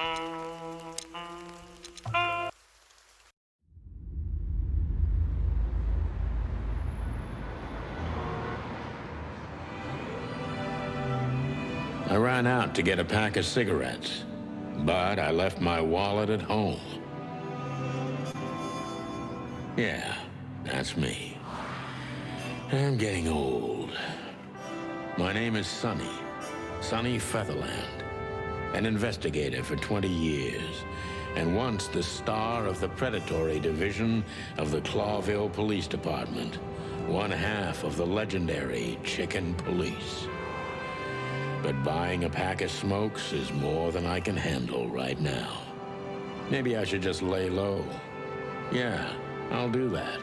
I ran out to get a pack of cigarettes, but I left my wallet at home. Yeah, that's me. I'm getting old. My name is Sonny Featherland, an investigator for 20 years, and once the star of the predatory division of the Clawville Police Department, one half of the legendary Chicken Police. But buying a pack of smokes is more than I can handle right now. Maybe I should just lay low. Yeah, I'll do that.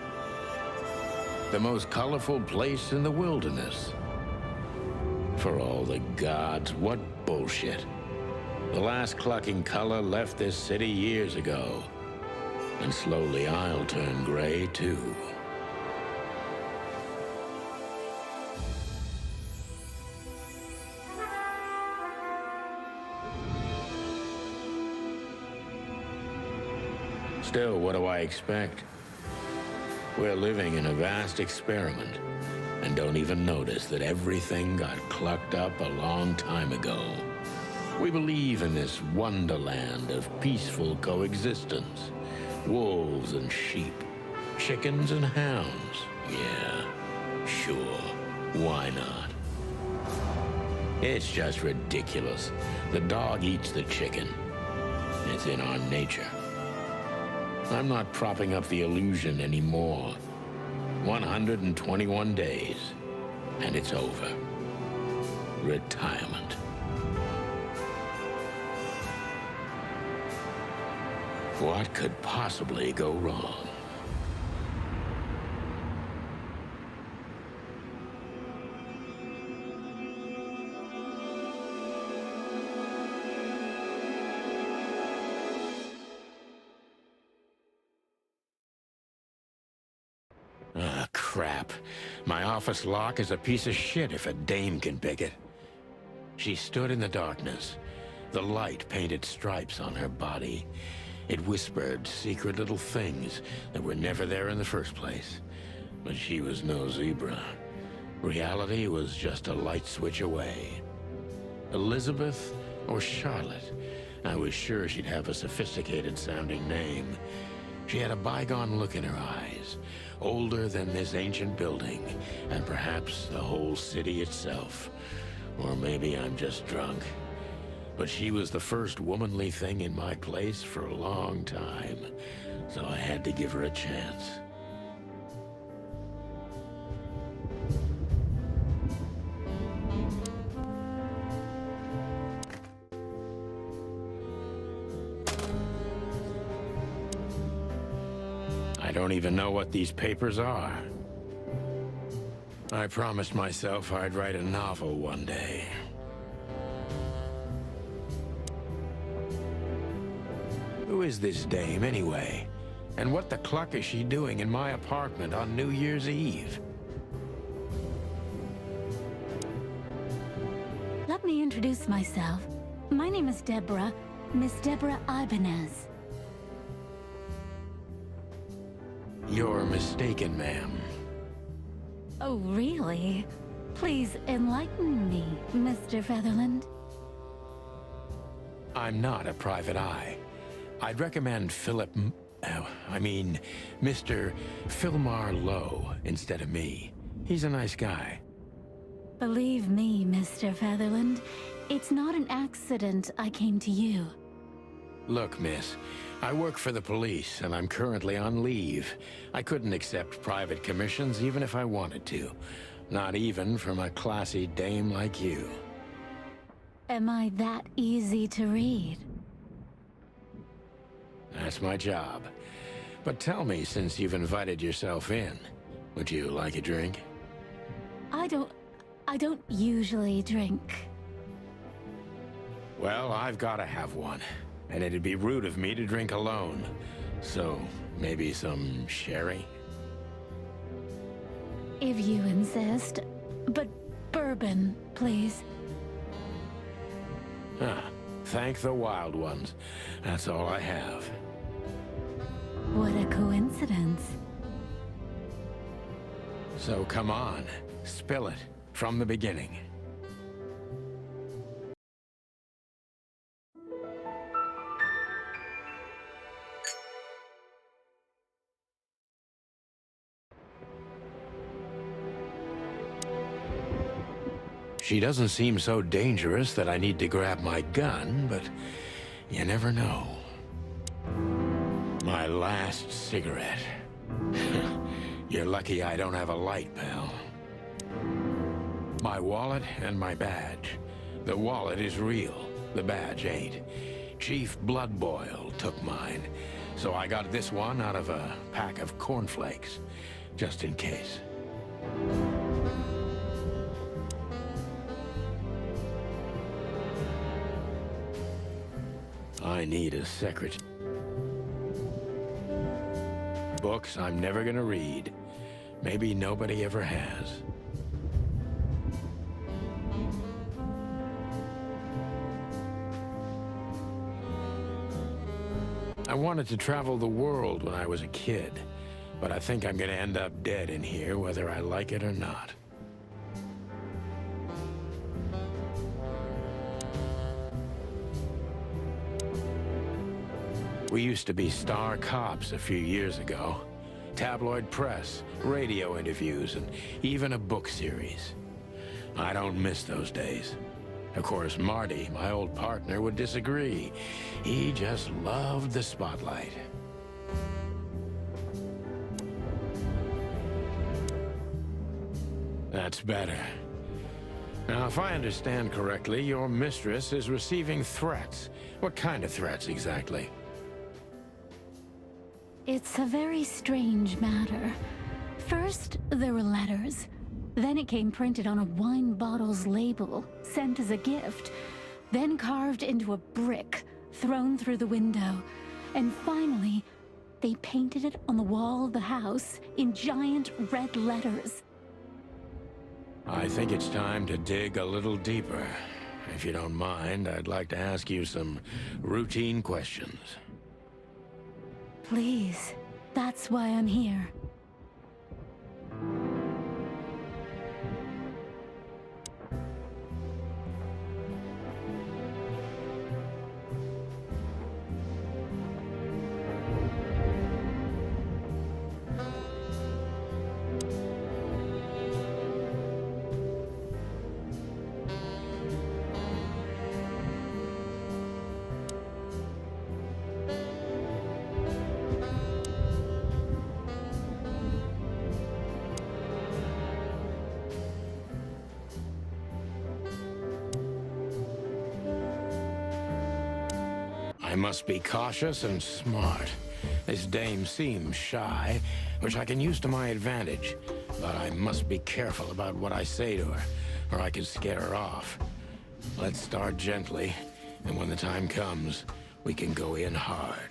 The most colorful place in the wilderness. For all the gods, what bullshit. The last clucking color left this city years ago. And slowly I'll turn gray too. Still, what do I expect? We're living in a vast experiment, and don't even notice that everything got clucked up a long time ago. We believe in this wonderland of peaceful coexistence. Wolves and sheep, chickens and hounds. Yeah, sure, why not? It's just ridiculous. The dog eats the chicken. It's in our nature. I'm not propping up the illusion anymore. 121 days, and it's over. Retirement. What could possibly go wrong? Ah, crap. My office lock is a piece of shit if a dame can pick it. She stood in the darkness. The light painted stripes on her body. It whispered secret little things that were never there in the first place. But she was no zebra. Reality was just a light switch away. Elizabeth or Charlotte? I was sure she'd have a sophisticated-sounding name. She had a bygone look in her eyes, older than this ancient building, and perhaps the whole city itself. Or maybe I'm just drunk. But she was the first womanly thing in my place for a long time, so I had to give her a chance. I don't even know what these papers are. I promised myself I'd write a novel one day. Who is this dame, anyway? And what the cluck is she doing in my apartment on New Year's Eve? Let me introduce myself. My name is Deborah, Miss Deborah Ibanez. You're mistaken, ma'am. Oh, really? Please enlighten me, Mr. Featherland. I'm not a private eye. I'd recommend Mr. Philmar Lowe instead of me. He's a nice guy. Believe me, Mr. Featherland, it's not an accident I came to you. Look, miss, I work for the police, and I'm currently on leave. I couldn't accept private commissions even if I wanted to. Not even from a classy dame like you. Am I that easy to read? That's my job. But tell me, since you've invited yourself in, would you like a drink? I don't usually drink. Well, I've got to have one. And it'd be rude of me to drink alone. So, maybe some sherry? If you insist. But bourbon, please. Ah, Thank the wild ones. That's all I have. What a coincidence. So come on, spill it from the beginning. She doesn't seem so dangerous that I need to grab my gun, but you never know. My last cigarette. You're lucky I don't have a light, pal. My wallet and my badge. The wallet is real, the badge ain't. Chief Bloodboil took mine, so I got this one out of a pack of cornflakes, just in case. I need a secretary. Books I'm never gonna read. Maybe nobody ever has. I wanted to travel the world when I was a kid, but I think I'm gonna end up dead in here whether I like it or not. We used to be star cops a few years ago. Tabloid press, radio interviews, and even a book series. I don't miss those days. Of course, Marty, my old partner, would disagree. He just loved the spotlight. That's better. Now, if I understand correctly, your mistress is receiving threats. What kind of threats, exactly? It's a very strange matter. First, there were letters. Then it came printed on a wine bottle's label, sent as a gift. Then carved into a brick, thrown through the window. And finally, they painted it on the wall of the house in giant red letters. I think it's time to dig a little deeper. If you don't mind, I'd like to ask you some routine questions. Please, that's why I'm here. I must be cautious and smart. This dame seems shy, which I can use to my advantage. But I must be careful about what I say to her, or I could scare her off. Let's start gently, and when the time comes, we can go in hard.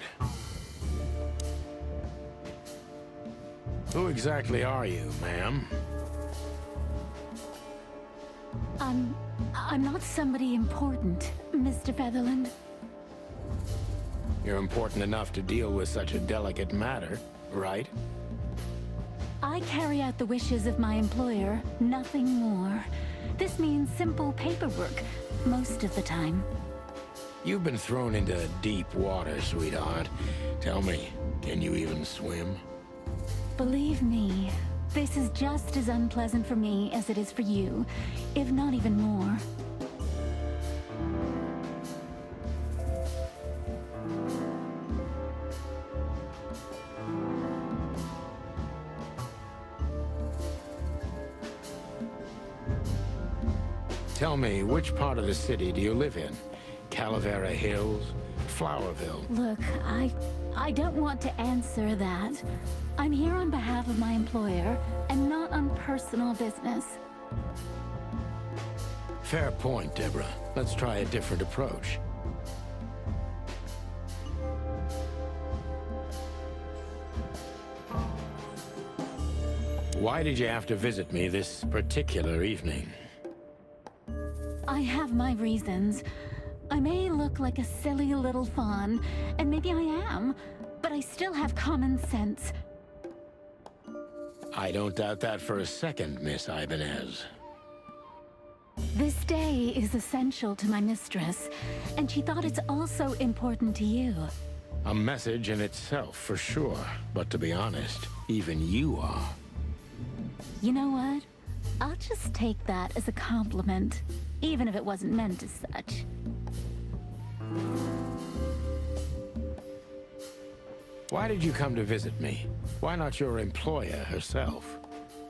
Who exactly are you, ma'am? I'm not somebody important, Mr. Featherland. You're important enough to deal with such a delicate matter, right? I carry out the wishes of my employer, nothing more. This means simple paperwork, most of the time. You've been thrown into deep water, sweetheart. Tell me, can you even swim? Believe me, this is just as unpleasant for me as it is for you, if not even more. Tell me, which part of the city do you live in? Calavera Hills? Flowerville? Look, I don't want to answer that. I'm here on behalf of my employer, and not on personal business. Fair point, Deborah. Let's try a different approach. Why did you have to visit me this particular evening? I have my reasons. I may look like a silly little fawn, and maybe I am, but I still have common sense. I don't doubt that for a second, Miss Ibanez. This day is essential to my mistress, and she thought it's also important to you. A message in itself, for sure. But to be honest, even you are. You know what? I'll just take that as a compliment, even if it wasn't meant as such. Why did you come to visit me? Why not your employer herself?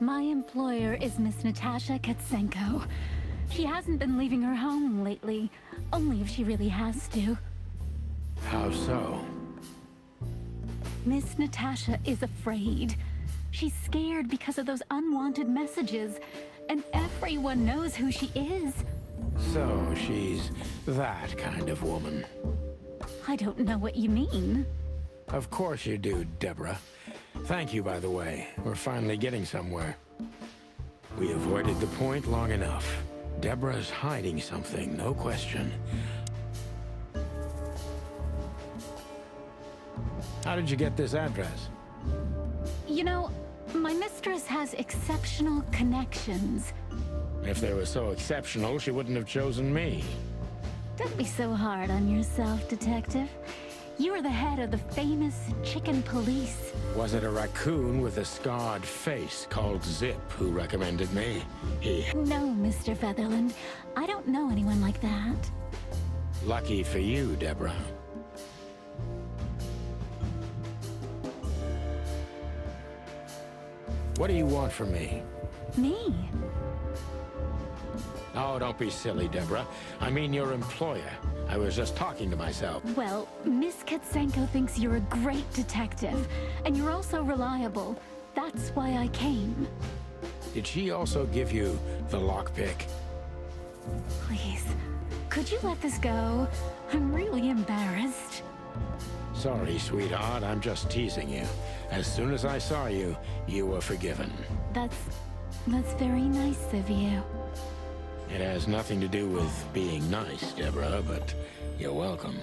My employer is Miss Natasha Katsenko. She hasn't been leaving her home lately, only if she really has to. How so? Miss Natasha is afraid. She's scared because of those unwanted messages, and everyone knows who she is. So she's that kind of woman. I don't know what you mean. Of course you do, Deborah. Thank you, by the way. We're finally getting somewhere. We avoided the point long enough. Deborah's hiding something, no question. How did you get this address? You know, my mistress has exceptional connections. If they were so exceptional, she wouldn't have chosen me. Don't be so hard on yourself, Detective. You are the head of the famous chicken police. Was it a raccoon with a scarred face called Zip who recommended me? No, Mr. Featherland. I don't know anyone like that. Lucky for you, Deborah. What do you want from me? Me? Oh, don't be silly, Deborah. I mean your employer. I was just talking to myself. Well, Miss Katsenko thinks you're a great detective, and you're also reliable. That's why I came. Did she also give you the lockpick? Please, could you let this go? I'm really embarrassed. Sorry, sweetheart. I'm just teasing you. As soon as I saw you, you were forgiven. That's very nice of you. It has nothing to do with being nice, Deborah, but you're welcome.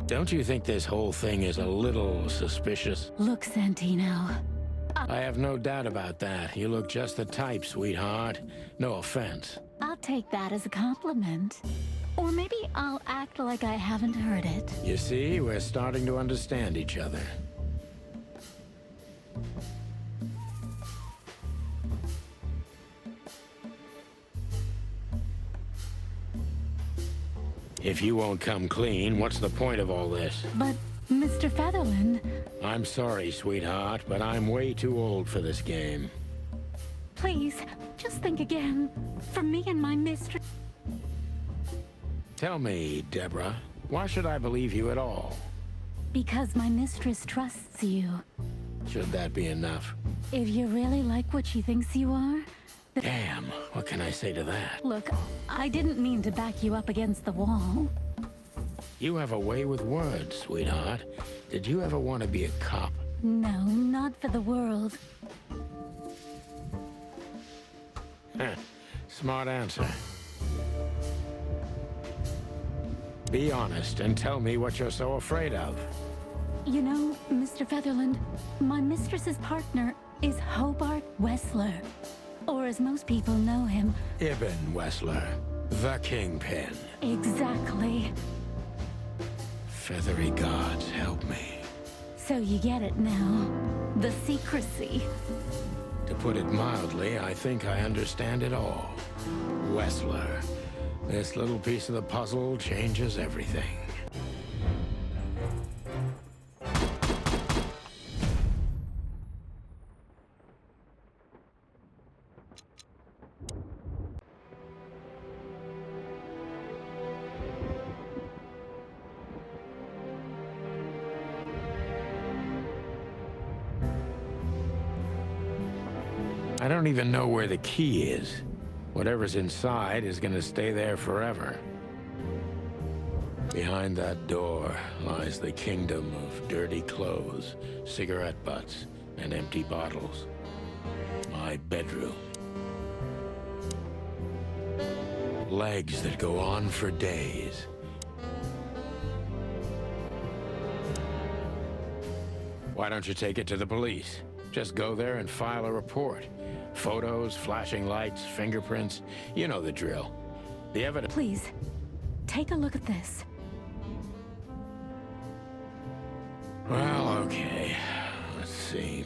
Don't you think this whole thing is a little suspicious? Look, Santino. I have no doubt about that. You look just the type, sweetheart. No offense. I'll take that as a compliment. Or maybe I'll act like I haven't heard it. You see, we're starting to understand each other. If you won't come clean, what's the point of all this? But, Mr. Featherland... I'm sorry, sweetheart, but I'm way too old for this game. Please, just think again. For me and my mistress... Tell me, Deborah, why should I believe you at all? Because my mistress trusts you. Should that be enough? If you really like what she thinks you are... Damn, what can I say to that? Look, I didn't mean to back you up against the wall. You have a way with words, sweetheart. Did you ever want to be a cop? No, not for the world. Heh, smart answer. Be honest and tell me what you're so afraid of. You know, Mr. Featherland, my mistress's partner is Hobart Wessler. Or as most people know him... Ibn Wessler, the Kingpin. Exactly. Feathery gods, help me. So you get it now. The secrecy. To put it mildly, I think I understand it all. Wessler. This little piece of the puzzle changes everything. I don't even know where the key is. Whatever's inside is gonna stay there forever. Behind that door lies the kingdom of dirty clothes, cigarette butts, and empty bottles. My bedroom. legs that go on for days. Why don't you take it to the police? Just go there and file a report. Photos, flashing lights, fingerprints, you know the drill. The evidence... Please, take a look at this. Well, okay. Let's see.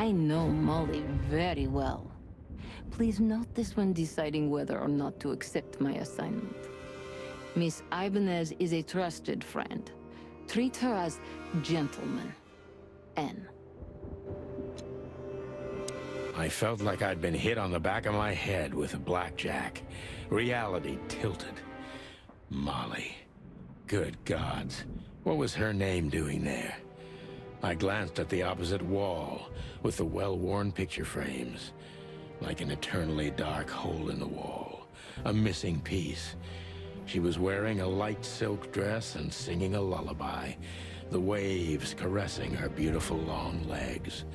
I know Molly very well. Please note this when deciding whether or not to accept my assignment. Miss Ibanez is a trusted friend. Treat her as gentleman. N. I felt like I'd been hit on the back of my head with a blackjack. Reality tilted. Molly. Good gods. What was her name doing there? I glanced at the opposite wall, with the well-worn picture frames. Like an eternally dark hole in the wall. A missing piece. She was wearing a light silk dress and singing a lullaby. The waves caressing her beautiful long legs.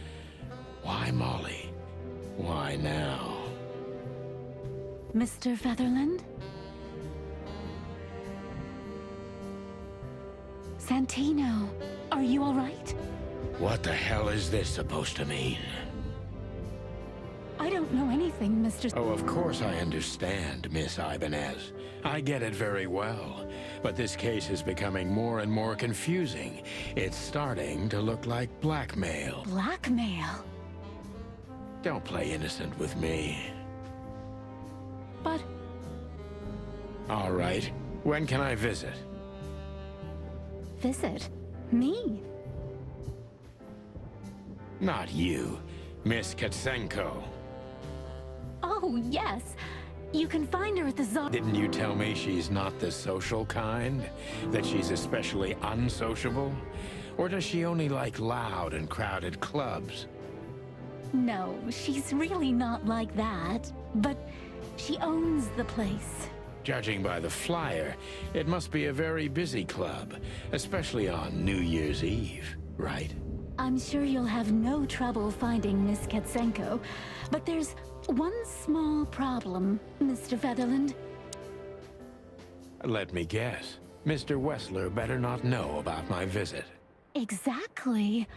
Why Molly? Why now? Mr. Featherland? Santino, are you all right? What the hell is this supposed to mean? I don't know anything, Mr. Oh, of course I understand, Miss Ibanez. I get it very well. But this case is becoming more and more confusing. It's starting to look like blackmail. Blackmail? Don't play innocent with me. But... All right. When can I visit? Visit? Me? Not you. Miss Katsenko. Oh, yes. You can find her at the Czar... Didn't you tell me she's not the social kind? That she's especially unsociable? Or does she only like loud and crowded clubs? No, she's really not like that. But she owns the place. Judging by the flyer, it must be a very busy club, especially on New Year's Eve, right? I'm sure you'll have no trouble finding Miss Katsenko, but there's one small problem, Mr. Featherland. Let me guess. Mr. Wessler better not know about my visit. Exactly.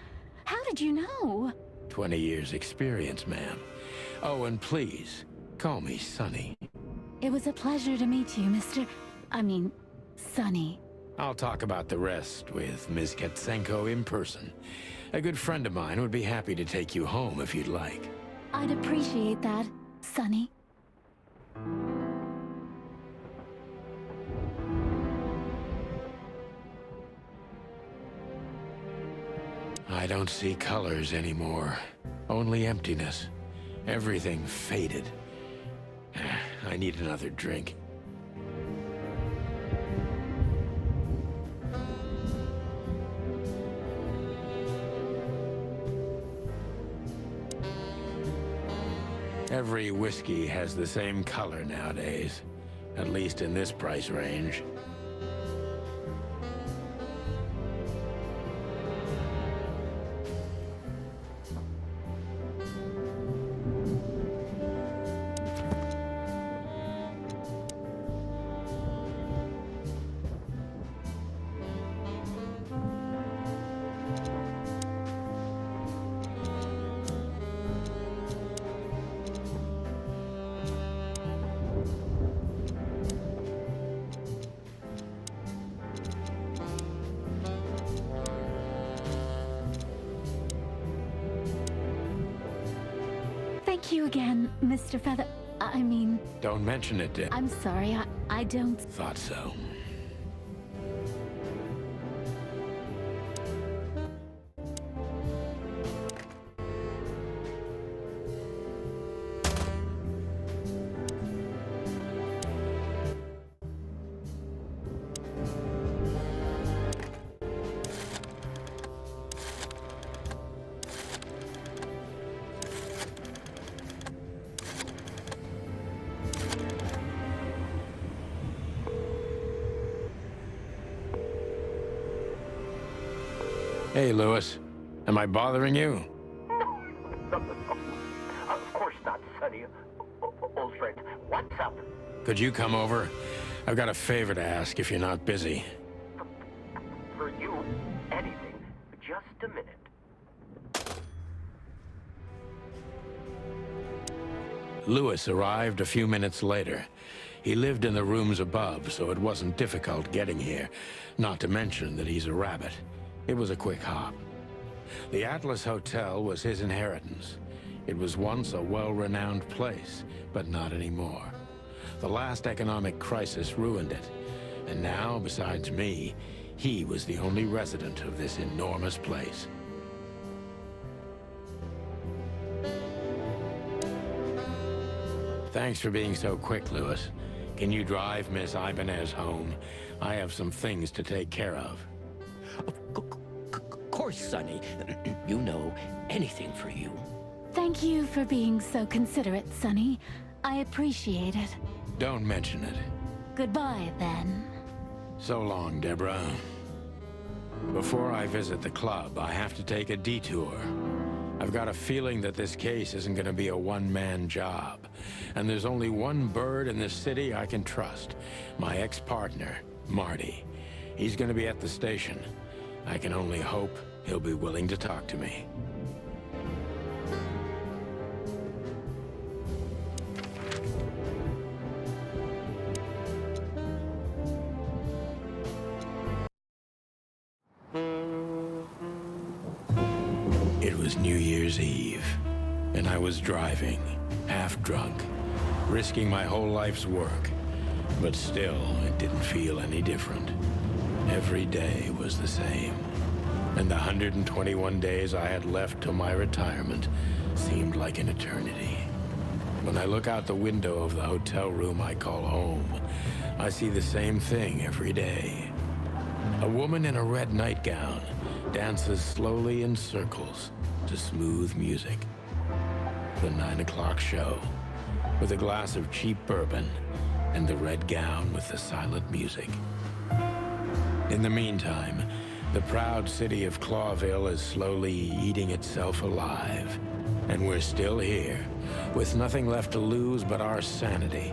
How did you know? 20 years experience, ma'am. Oh, and please, call me Sonny. It was a pleasure to meet you, Sonny. I'll talk about the rest with Ms. Katsenko in person. A good friend of mine would be happy to take you home if you'd like. I'd appreciate that, Sonny. I don't see colors anymore. Only emptiness. Everything faded. I need another drink. Every whiskey has the same color nowadays, at least in this price range. Thank you again, Mr. Feather... I mean... Don't mention it, Deb. I'm sorry, I don't... Thought so. Hey, Lewis. Am I bothering you? No. Of course not, Sonny. Old friend, what's up? Could you come over? I've got a favor to ask if you're not busy. For you, anything. Just a minute. Lewis arrived a few minutes later. He lived in the rooms above, so it wasn't difficult getting here. Not to mention that he's a rabbit. It was a quick hop. The Atlas Hotel was his inheritance. It was once a well-renowned place, but not anymore. The last economic crisis ruined it. And now, besides me, he was the only resident of this enormous place. Thanks for being so quick, Lewis. Can you drive Miss Ibanez home? I have some things to take care of. Of course, Sonny. You know, anything for you. Thank you for being so considerate, Sonny. I appreciate it. Don't mention it. Goodbye, then. So long, Deborah. Before I visit the club, I have to take a detour. I've got a feeling that this case isn't going to be a one-man job. And there's only one bird in this city I can trust. My ex-partner, Marty. He's going to be at the station. I can only hope he'll be willing to talk to me. It was New Year's Eve, and I was driving, half drunk, risking my whole life's work. But still, it didn't feel any different. Every day was the same. And the 121 days I had left till my retirement seemed like an eternity. When I look out the window of the hotel room I call home, I see the same thing every day. A woman in a red nightgown dances slowly in circles to smooth music. The 9 o'clock show, with a glass of cheap bourbon and the red gown with the silent music. In the meantime, the proud city of Clawville is slowly eating itself alive. And we're still here, with nothing left to lose but our sanity,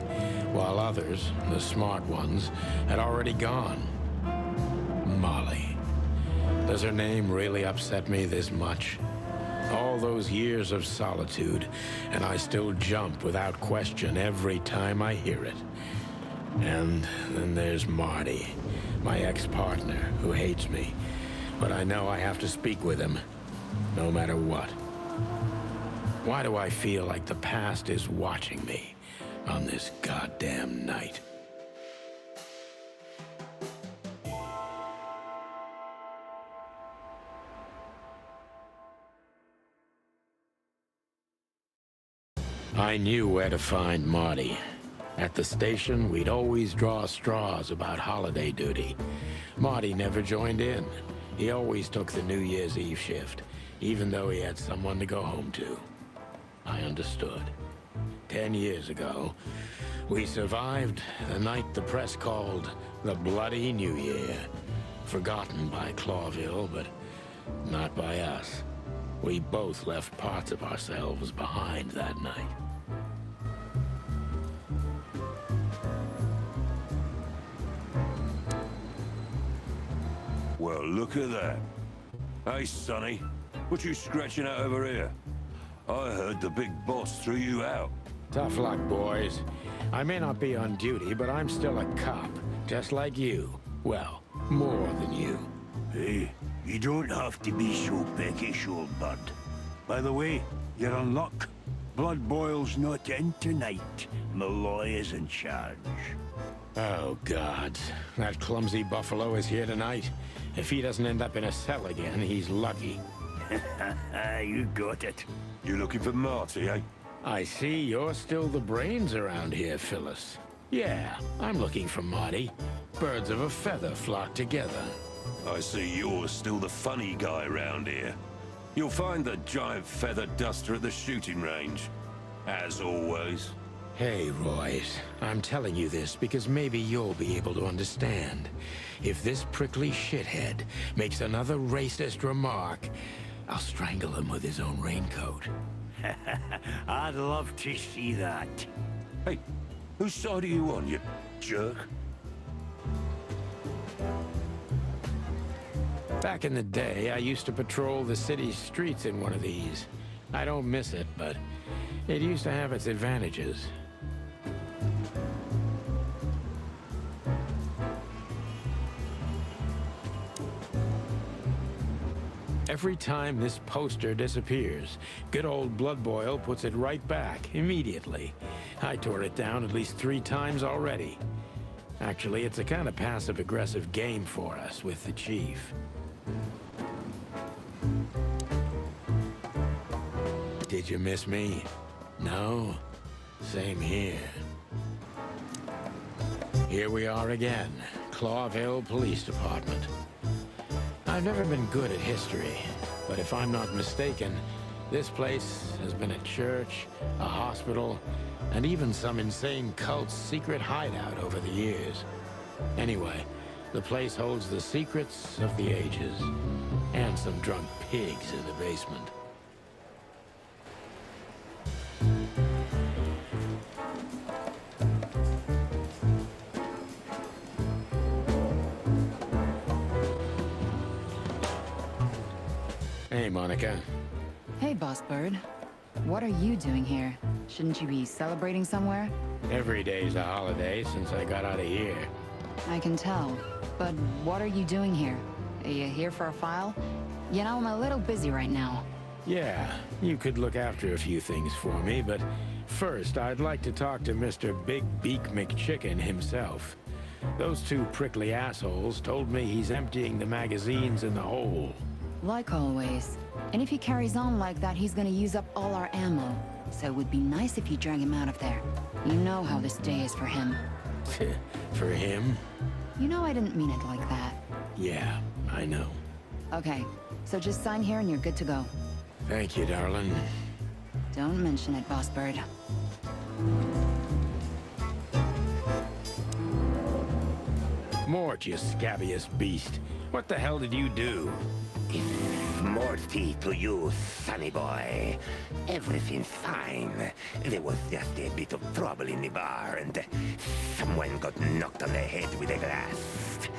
while others, the smart ones, had already gone. Molly. Does her name really upset me this much? All those years of solitude, and I still jump without question every time I hear it. And then there's Marty, my ex-partner, who hates me. But I know I have to speak with him, no matter what. Why do I feel like the past is watching me on this goddamn night? I knew where to find Marty. At the station, we'd always draw straws about holiday duty. Marty never joined in. He always took the New Year's Eve shift, even though he had someone to go home to. I understood. 10 years ago, we survived the night the press called the Bloody New Year. Forgotten by Clawville, but not by us. We both left parts of ourselves behind that night. Well, look at that. Hey, Sonny, what you scratching out over here? I heard the big boss threw you out. Tough luck, boys. I may not be on duty, but I'm still a cop, just like you. Well, more than you. Hey, you don't have to be so peckish, old bud. By the way, you're on luck. Blood Boil's not in tonight. Malloy is in charge. Oh, God. That clumsy buffalo is here tonight. If he doesn't end up in a cell again, he's lucky. You got it. You looking for Marty, eh? I see you're still the brains around here, Phyllis. Yeah, I'm looking for Marty. Birds of a feather flock together. I see you're still the funny guy around here. You'll find the giant feather duster at the shooting range. As always. Hey, Royce. I'm telling you this because maybe you'll be able to understand. If this prickly shithead makes another racist remark, I'll strangle him with his own raincoat. I'd love to see that. Hey, whose side are you on, you jerk? Back in the day, I used to patrol the city's streets in one of these. I don't miss it, but it used to have its advantages. Every time this poster disappears, good old Blood Boil puts it right back, immediately. I tore it down at least 3 times already. Actually, it's a kind of passive-aggressive game for us with the Chief. Did you miss me? No? Same here. Here we are again, Clawville Police Department. I've never been good at history, but if I'm not mistaken, this place has been a church, a hospital, and even some insane cult's secret hideout over the years. Anyway, the place holds the secrets of the ages, and some drunk pigs in the basement. Hey, Monica. Hey, Boss Bird. What are you doing here? Shouldn't you be celebrating somewhere? Every day's a holiday since I got out of here. I can tell. But what are you doing here? Are you here for a file? You know, I'm a little busy right now. Yeah, you could look after a few things for me, but first I'd like to talk to Mr. Big Beak McChicken himself. Those 2 prickly assholes told me he's emptying the magazines in the hole. Like always. And if he carries on like that, he's gonna use up all our ammo. So it would be nice if you drag him out of there. You know how this day is for him. For him? You know I didn't mean it like that. Yeah, I know. Okay, so just sign here and you're good to go. Thank you, darling. Don't mention it, Boss Bird. Mort, you scabious beast. What the hell did you do? Morty to you, sonny boy. Everything's fine. There was just a bit of trouble in the bar, and someone got knocked on the head with a glass.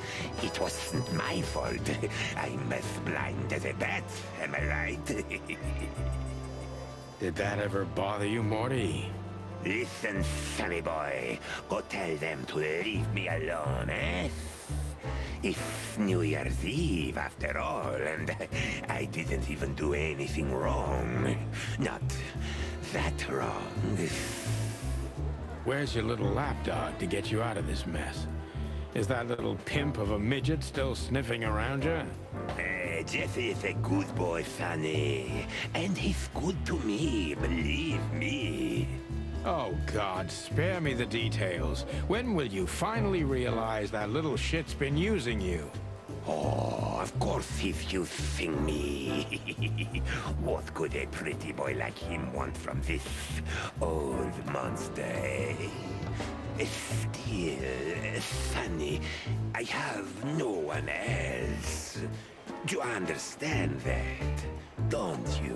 It wasn't my fault. I'm as blind as a bat, am I right? Did that ever bother you, Morty? Listen, sonny boy. Go tell them to leave me alone, eh? It's New Year's Eve, after all, and I didn't even do anything wrong. Not that wrong. Where's your little lapdog to get you out of this mess? Is that little pimp of a midget still sniffing around you? Jesse is a good boy, Sonny. And he's good to me, believe me. Oh, God, spare me the details. When will you finally realize that little shit's been using you? Oh, of course he's using me. What could a pretty boy like him want from this old monster, eh? Still, Sonny, I have no one else. Do you understand that? Don't you?